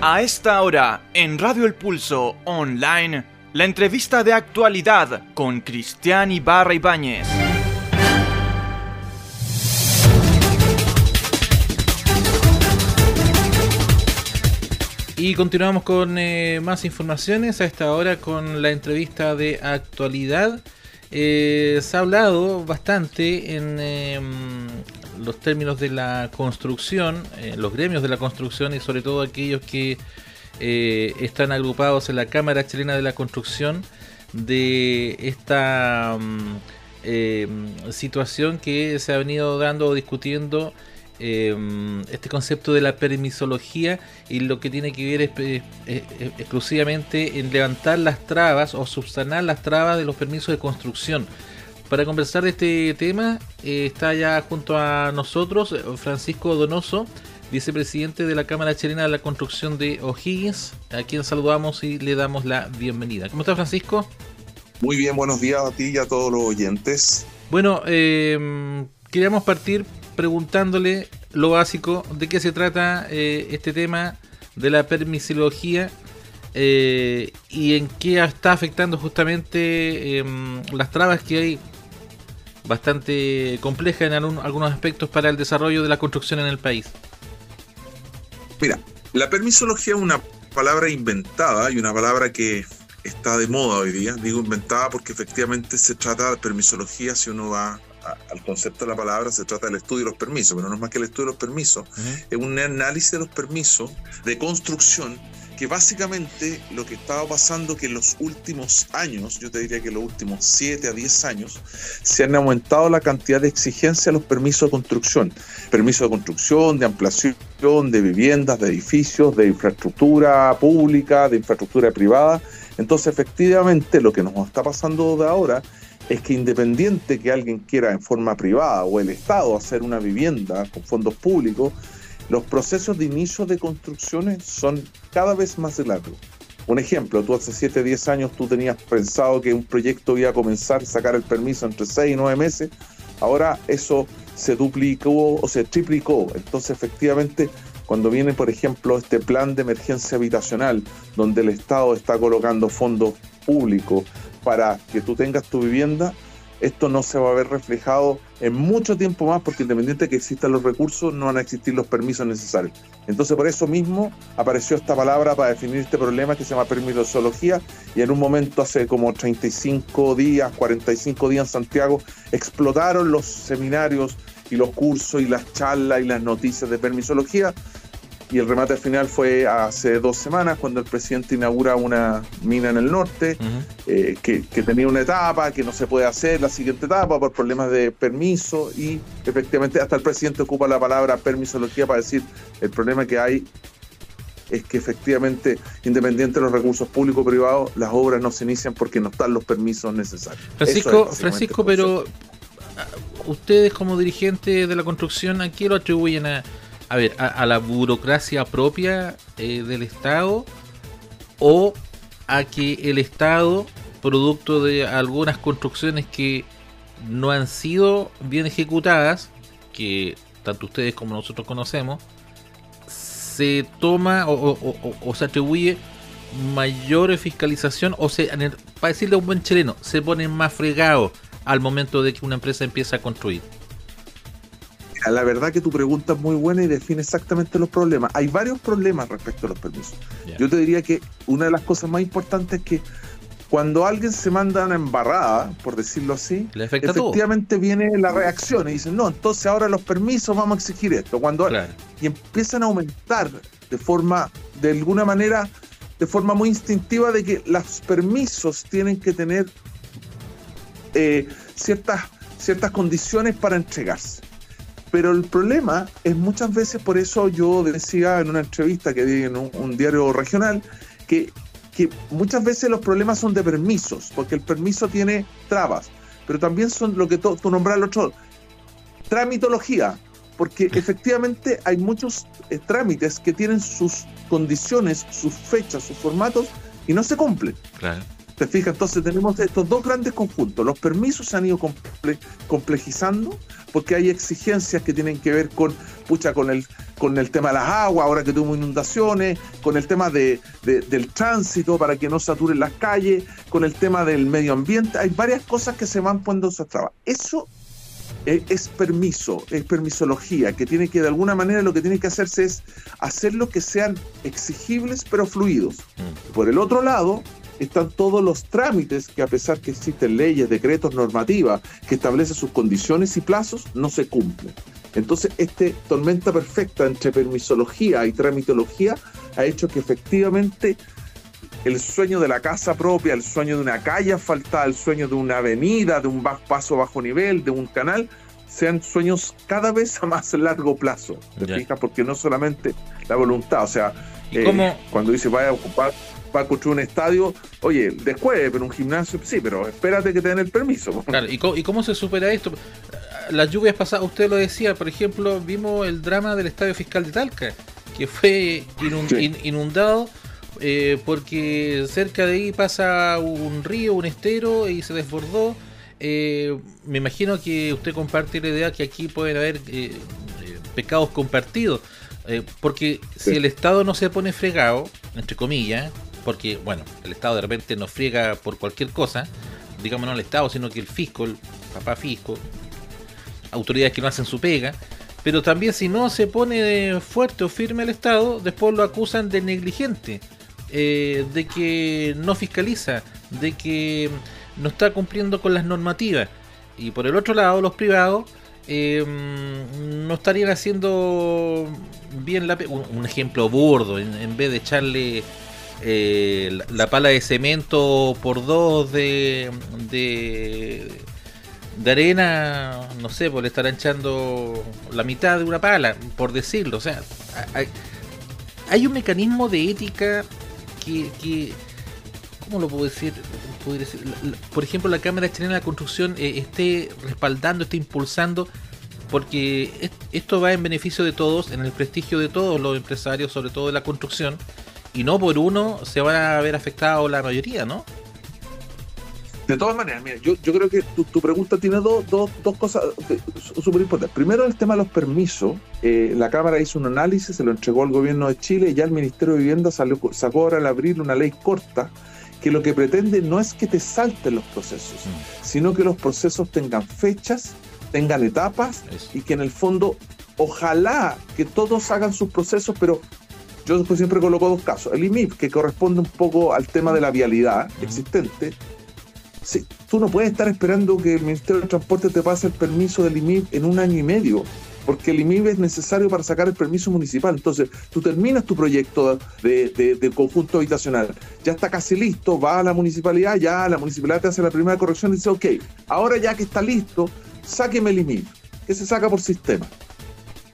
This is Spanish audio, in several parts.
A esta hora, en Radio El Pulso Online, la entrevista de actualidad con Cristian Ibarra Ibáñez. Y continuamos con más informaciones a esta hora con la entrevista de actualidad. Se ha hablado bastante en los términos de la construcción, los gremios de la construcción y sobre todo aquellos que están agrupados en la Cámara Chilena de la Construcción, de esta situación que se ha venido dando o discutiendo, este concepto de la permisología y lo que tiene que ver exclusivamente en levantar las trabas o subsanar las trabas de los permisos de construcción. Para conversar de este tema está ya junto a nosotros Francisco Donoso, vicepresidente de la Cámara Chilena de la Construcción de O'Higgins, a quien saludamos y le damos la bienvenida. ¿Cómo está, Francisco? Muy bien, buenos días a ti y a todos los oyentes. Bueno, queríamos partir preguntándole lo básico, de qué se trata este tema de la permisología y en qué está afectando justamente las trabas que hay bastante complejas en algunos aspectos para el desarrollo de la construcción en el país. Mira, la permisología es una palabra inventada y una palabra que está de moda hoy día. Digo inventada porque efectivamente se trata de permisología, si uno va al concepto de la palabra, se trata del estudio de los permisos, pero no es más que el estudio de los permisos. Es un análisis de los permisos de construcción, que básicamente lo que estaba pasando que en los últimos años, yo te diría que en los últimos 7 a 10 años, se han aumentado la cantidad de exigencias a los permisos de construcción. Permisos de construcción, de ampliación, de viviendas, de edificios, de infraestructura pública, de infraestructura privada. Entonces, efectivamente, lo que nos está pasando de ahora es que independiente que alguien quiera en forma privada o el Estado hacer una vivienda con fondos públicos, los procesos de inicio de construcciones son cada vez más largos. Un ejemplo, tú hace 7, 10 años tú tenías pensado que un proyecto iba a comenzar a sacar el permiso entre 6 y 9 meses, ahora eso se duplicó o se triplicó. Entonces, efectivamente, cuando viene, por ejemplo, este plan de emergencia habitacional, donde el Estado está colocando fondos públicos para que tú tengas tu vivienda, esto no se va a ver reflejado en mucho tiempo más, porque independiente de que existan los recursos, no van a existir los permisos necesarios. Entonces, por eso mismo apareció esta palabra para definir este problema que se llama permisología, y en un momento hace como 35 días, 45 días en Santiago, explotaron los seminarios y los cursos y las charlas y las noticias de permisología. Y el remate final fue hace 2 semanas, cuando el presidente inaugura una mina en el norte, que tenía una etapa, que no se puede hacer la siguiente etapa por problemas de permiso, y efectivamente hasta el presidente ocupa la palabra permisología para decir el problema que hay es que efectivamente, independiente de los recursos públicos o privados, las obras no se inician porque no están los permisos necesarios. Francisco, pero ustedes como dirigentes de la construcción, ¿a qué lo atribuyen? A la burocracia propia del Estado, o a que el Estado, producto de algunas construcciones que no han sido bien ejecutadas, que tanto ustedes como nosotros conocemos, se toma o se atribuye mayor fiscalización, para decirle a un buen chileno, se ponen más fregados al momento de que una empresa empieza a construir? La verdad que tu pregunta es muy buena y define exactamente los problemas. Hay varios problemas respecto a los permisos. Yeah. Yo te diría que una de las cosas más importantes es que cuando alguien se manda una embarrada, por decirlo así, efectivamente viene la reacción y dicen, no, entonces ahora los permisos vamos a exigir esto. Y empiezan a aumentar de alguna manera, de forma muy instintiva, de que los permisos tienen que tener ciertas condiciones para entregarse. Pero el problema es muchas veces, por eso yo decía en una entrevista que di en un diario regional, que muchas veces los problemas son de permisos, porque el permiso tiene trabas, pero también son lo que tú nombras el otro, tramitología, porque efectivamente hay muchos trámites que tienen sus condiciones, sus fechas, sus formatos, y no se cumplen. Claro. ¿Te fijas? Entonces tenemos estos dos grandes conjuntos. Los permisos se han ido complejizando porque hay exigencias que tienen que ver con el tema de las aguas, ahora que tuvimos inundaciones, con el tema del tránsito para que no saturen las calles, con el tema del medio ambiente. Hay varias cosas que se van poniendo en trabas. Eso es permisología, que tiene que, de alguna manera, lo que tiene que hacerse es hacerlo que sean exigibles pero fluidos. Por el otro lado, están todos los trámites que, a pesar que existen leyes, decretos, normativas que establecen sus condiciones y plazos, no se cumplen. Entonces, tormenta perfecta entre permisología y tramitología ha hecho que efectivamente el sueño de la casa propia, el sueño de una calle asfaltada, el sueño de una avenida, de un paso bajo nivel, de un canal, sean sueños cada vez a más largo plazo. ¿Te fijas? Porque no solamente la voluntad, o sea, cuando dice vaya a ocupar, va a construir un estadio, oye, después, pero un gimnasio, sí, pero espérate que te den el permiso. Claro, ¿y cómo se supera esto? Las lluvias pasadas, usted lo decía, por ejemplo, vimos el drama del Estadio Fiscal de Talca, que fue inundado porque cerca de ahí pasa un río, un estero, y se desbordó. Me imagino que usted comparte la idea que aquí pueden haber pecados compartidos, porque si el Estado no se pone fregado, entre comillas, porque, bueno, el Estado de repente nos friega por cualquier cosa, digamos no el Estado, sino que el fisco, el papá fisco, autoridades que no hacen su pega, pero también si no se pone fuerte o firme el Estado, después lo acusan de negligente, de que no fiscaliza, de que no está cumpliendo con las normativas. Y por el otro lado, los privados no estarían haciendo bien un ejemplo burdo, en vez de echarle la pala de cemento por 2 de arena, no sé, pues le estarán echando la mitad de una pala, por decirlo. O sea, hay un mecanismo de ética que ¿cómo lo puedo decir? Por ejemplo, la Cámara Chilena de la Construcción esté respaldando, esté impulsando, porque esto va en beneficio de todos, en el prestigio de todos los empresarios, sobre todo de la construcción, y no por uno se van a ver afectados la mayoría, ¿no? De todas maneras, mira, yo creo que tu pregunta tiene dos cosas súper importantes. Primero, el tema de los permisos. La Cámara hizo un análisis, se lo entregó al gobierno de Chile, y ya el Ministerio de Vivienda sacó ahora al abril una ley corta que lo que pretende no es que te salten los procesos, sino que los procesos tengan fechas, tengan etapas, y que en el fondo, ojalá que todos hagan sus procesos, pero yo después siempre coloco dos casos. El IMIP, que corresponde un poco al tema de la vialidad existente. Sí, tú no puedes estar esperando que el Ministerio de Transporte te pase el permiso del IMIP en 1 año y medio, porque el IMIP es necesario para sacar el permiso municipal. Entonces, tú terminas tu proyecto de conjunto habitacional, ya está casi listo, va a la municipalidad, ya la municipalidad te hace la primera corrección y dice, ok, ahora ya que está listo, sáqueme el IMIP, que se saca por sistema.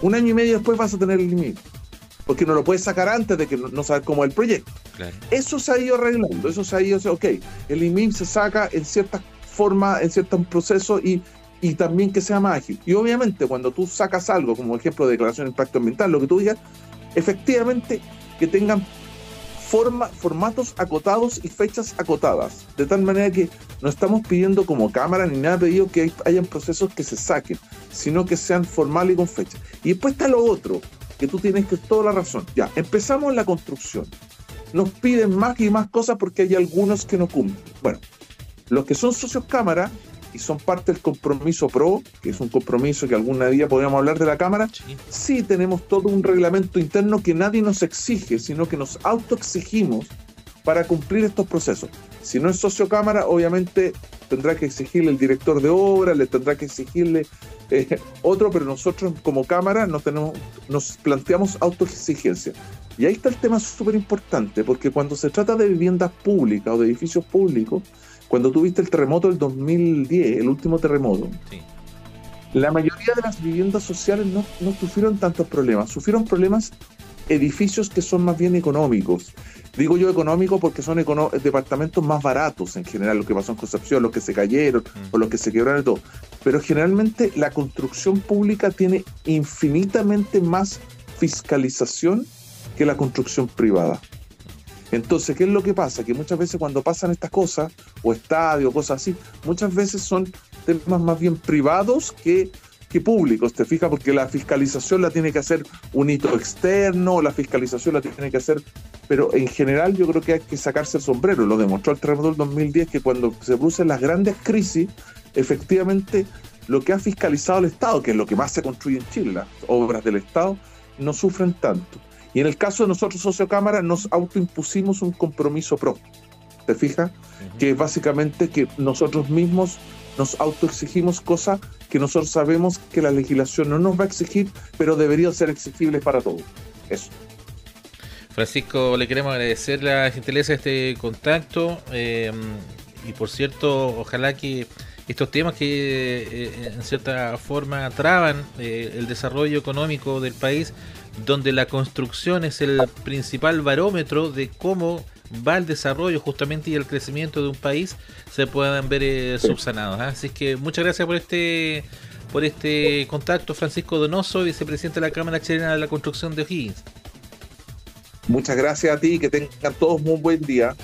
1 año y medio después vas a tener el IMIP, porque no lo puedes sacar antes de que no sabes cómo es el proyecto. Claro. Eso se ha ido arreglando, eso se ha ido, ok, el IMIP se saca en ciertas formas, en ciertos procesos, y también que sea más ágil. Y obviamente cuando tú sacas algo, como ejemplo de declaración de impacto ambiental, lo que tú digas, efectivamente que tengan formatos acotados y fechas acotadas, de tal manera que no estamos pidiendo como Cámara ni nada pedido que hayan procesos que se saquen, sino que sean formales y con fecha. Y después está lo otro, que tú tienes que toda la razón. Ya, empezamos la construcción. Nos piden más y más cosas porque hay algunos que no cumplen. Bueno, los que son socios Cámara y son parte del compromiso PRO, que es un compromiso que algún día podríamos hablar de la Cámara, sí tenemos todo un reglamento interno que nadie nos exige, sino que nos autoexigimos para cumplir estos procesos. Si no es socio Cámara, obviamente tendrá que exigirle el director de obra, le tendrá que exigirle otro, pero nosotros como Cámara nos planteamos autoexigencia. Y ahí está el tema súper importante, porque cuando se trata de viviendas públicas o de edificios públicos, cuando tuviste el terremoto del 2010, el último terremoto, la mayoría de las viviendas sociales no sufrieron tantos problemas. Sufrieron problemas edificios que son más bien económicos. Digo yo económicos porque son departamentos más baratos en general, lo que pasó en Concepción, los que se cayeron o los que se quebraron y todo. Pero generalmente la construcción pública tiene infinitamente más fiscalización que la construcción privada. Entonces, ¿qué es lo que pasa? Que muchas veces cuando pasan estas cosas, o estadios, cosas así, muchas veces son temas más bien privados que públicos, ¿te fijas? Porque la fiscalización la tiene que hacer un hito externo, la fiscalización la tiene que hacer, pero en general yo creo que hay que sacarse el sombrero. Lo demostró el terremoto del 2010, que cuando se producen las grandes crisis, efectivamente lo que ha fiscalizado el Estado, que es lo que más se construye en Chile, las obras del Estado, no sufren tanto. Y en el caso de nosotros, Sociocámara, nos autoimpusimos un compromiso propio, ¿te fijas? Que es básicamente que nosotros mismos nos autoexigimos cosas que nosotros sabemos que la legislación no nos va a exigir, pero deberían ser exigibles para todos. Eso. Francisco, le queremos agradecer la gentileza de este contacto, y por cierto, ojalá que estos temas que en cierta forma traban el desarrollo económico del país, donde la construcción es el principal barómetro de cómo va el desarrollo justamente y el crecimiento de un país, se puedan ver subsanados. Así que muchas gracias por este contacto, Francisco Donoso, vicepresidente de la Cámara Chilena de la Construcción de O'Higgins. Muchas gracias a ti, que tengan todos un buen día.